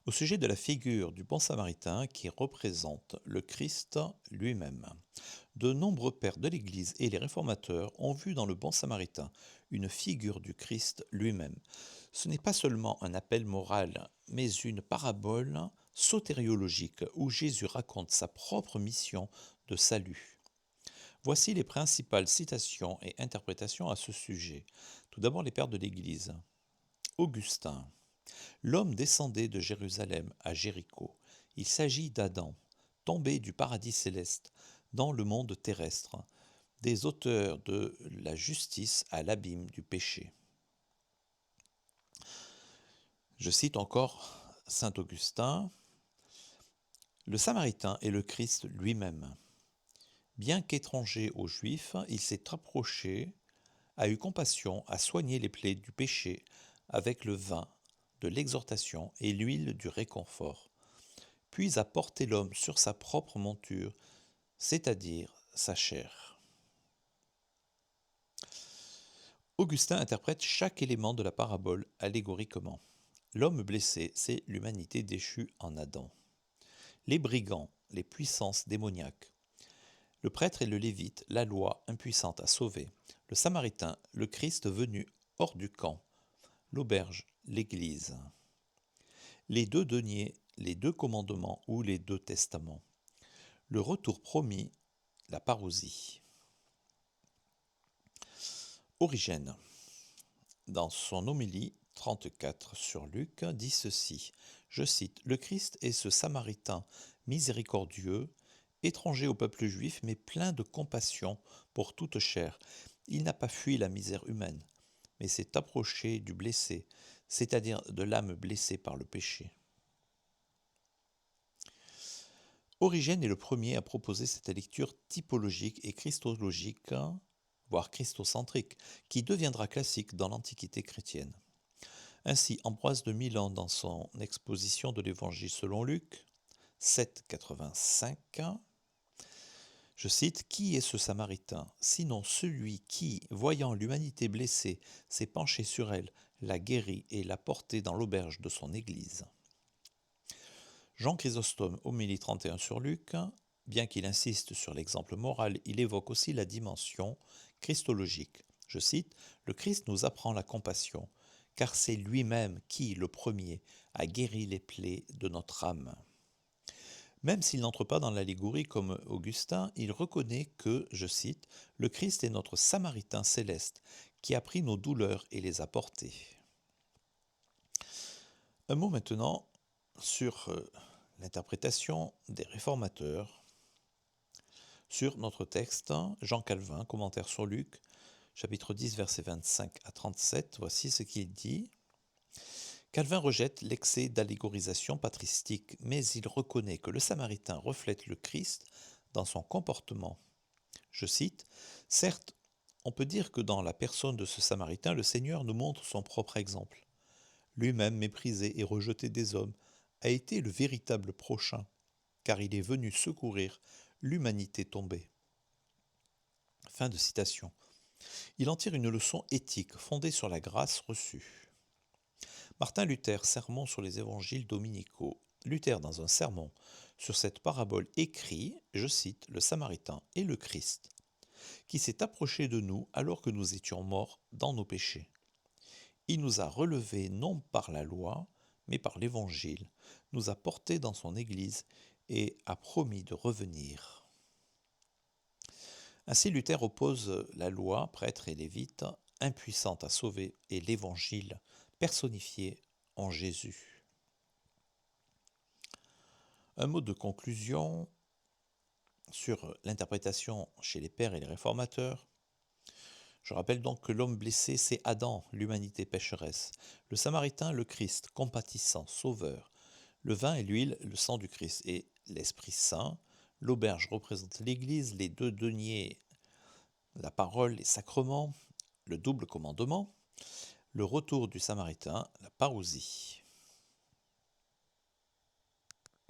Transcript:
au sujet de la figure du bon samaritain qui représente le Christ lui-même. De nombreux pères de l'Église et les réformateurs ont vu dans le bon samaritain une figure du Christ lui-même. Ce n'est pas seulement un appel moral, mais une parabole sotériologique où Jésus raconte sa propre mission de salut. Voici les principales citations et interprétations à ce sujet. Tout d'abord les pères de l'Église. Augustin. L'homme descendait de Jérusalem à Jéricho. Il s'agit d'Adam, tombé du paradis céleste dans le monde terrestre, des auteurs de la justice à l'abîme du péché. Je cite encore saint Augustin, le Samaritain est le Christ lui-même. Bien qu'étranger aux Juifs, il s'est approché, a eu compassion, a soigné les plaies du péché avec le vin de l'exhortation et l'huile du réconfort, puis a porté l'homme sur sa propre monture, c'est-à-dire sa chair. Augustin interprète chaque élément de la parabole allégoriquement. L'homme blessé, c'est l'humanité déchue en Adam. Les brigands, les puissances démoniaques. Le prêtre et le lévite, la loi impuissante à sauver. Le samaritain, le Christ venu hors du camp. L'auberge, l'Église. Les deux deniers, les deux commandements ou les deux testaments. Le retour promis, la parousie. Origène, dans son homélie 34 sur Luc, dit ceci, je cite, le Christ est ce Samaritain miséricordieux, étranger au peuple juif, mais plein de compassion pour toute chair. Il n'a pas fui la misère humaine, mais s'est approché du blessé, c'est-à-dire de l'âme blessée par le péché. Origène est le premier à proposer cette lecture typologique et christologique, voire christocentrique, qui deviendra classique dans l'Antiquité chrétienne. Ainsi, Ambroise de Milan, dans son exposition de l'Évangile selon Luc, 7,85, je cite, qui est ce Samaritain, sinon celui qui, voyant l'humanité blessée, s'est penché sur elle, l'a guérie et l'a portée dans l'auberge de son Église. Jean Chrysostome, homélie 31 sur Luc, bien qu'il insiste sur l'exemple moral, il évoque aussi la dimension christologique. Je cite, le Christ nous apprend la compassion, car c'est lui-même qui, le premier, a guéri les plaies de notre âme. Même s'il n'entre pas dans l'allégorie comme Augustin, il reconnaît que, je cite, le Christ est notre Samaritain céleste, qui a pris nos douleurs et les a portées. Un mot maintenant sur l'interprétation des réformateurs sur notre texte, Jean Calvin, commentaire sur Luc, chapitre 10, versets 25 à 37, voici ce qu'il dit. Calvin rejette l'excès d'allégorisation patristique, mais il reconnaît que le Samaritain reflète le Christ dans son comportement. Je cite, certes, on peut dire que dans la personne de ce Samaritain, le Seigneur nous montre son propre exemple. Lui-même méprisé et rejeté des hommes, a été le véritable prochain, car il est venu secourir l'humanité tombée. Fin de citation. Il en tire une leçon éthique fondée sur la grâce reçue. Martin Luther, sermon sur les évangiles dominicaux. Luther, dans un sermon sur cette parabole, écrit, je cite, le Samaritain et le Christ, qui s'est approché de nous alors que nous étions morts dans nos péchés. Il nous a relevés non par la loi, mais par l'Évangile, nous a portés dans son Église et a promis de revenir. Ainsi Luther oppose la loi, prêtre et lévite, impuissante à sauver, et l'Évangile, personnifié en Jésus. Un mot de conclusion sur l'interprétation chez les pères et les réformateurs. Je rappelle donc que l'homme blessé, c'est Adam, l'humanité pécheresse. Le Samaritain, le Christ, compatissant, sauveur. Le vin et l'huile, le sang du Christ. Et l'Esprit Saint, l'auberge représente l'Église, les deux deniers, la parole, les sacrements, le double commandement, le retour du Samaritain, la parousie.